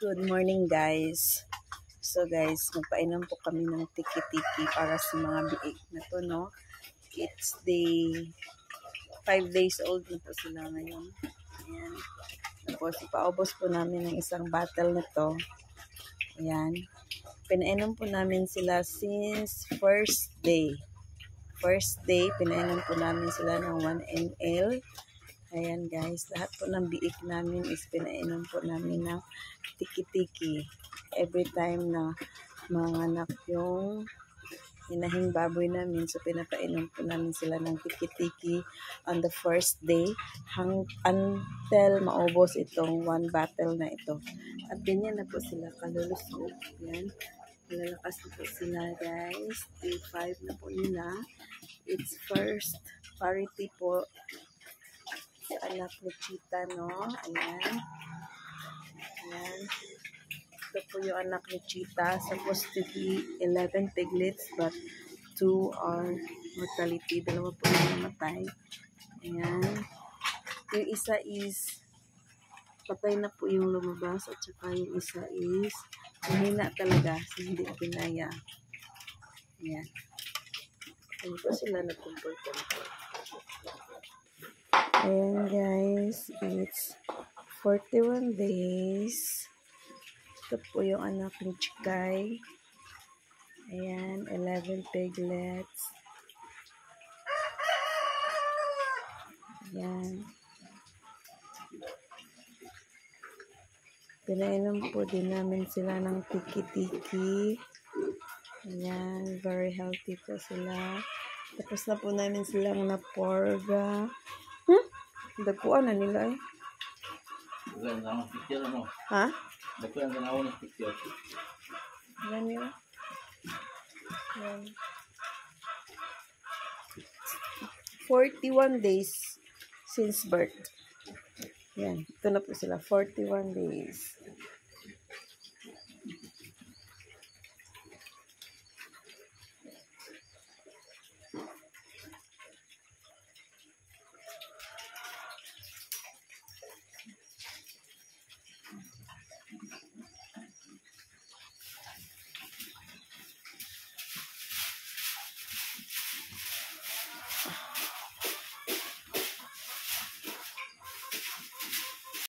Good morning guys. So guys, magpainom po kami ng tiki-tiki para sa mga biik na to, no? It's day 5 days old na po sila ngayon. Ayan. Tapos ipaubos po namin ng isang bottle na to. Ayan. Pinainom po namin sila since first day. First day, pinainom po namin sila ng 1 ml. Ayan guys, lahat po ng biik namin is pinainom po namin ng tiki-tiki. Every time na manganak yung inahing baboy namin, so pinapainom po namin sila ng tiki-tiki on the first day until maubos itong 1 bottle na ito. At ganyan na po sila kalulusog. Yan. Malalakas na po sila guys. Day 5 na po nila. It's first parity po sa anak ni Cheetah, no? Ayan. Ayan. Ito po yung anak ni Cheetah. Supposed to be 11 piglets, but 2 are mortality. Dalawa po yung namatay. Ayan. Yung isa is patay na po yung lumabas, at saka yung isa is mahina talaga, so hindi pinaya. Ayan. Ayan po sila nagkumpul-kumpul. Ayan guys, it's 41 days. Ito po yung anak ni Chikay. Ayan, 11 piglets. Ayan. Pinainom po din namin sila ng tiki-tiki. Ayan, very healthy po sila. Tapos na po namin silang na-porga. Dagpuan na nila eh. Ha? Dagpuan na ako ng picture. Ayan nila. Ayan. 41 days since birth. Ayan. Ito na po sila. 41 days.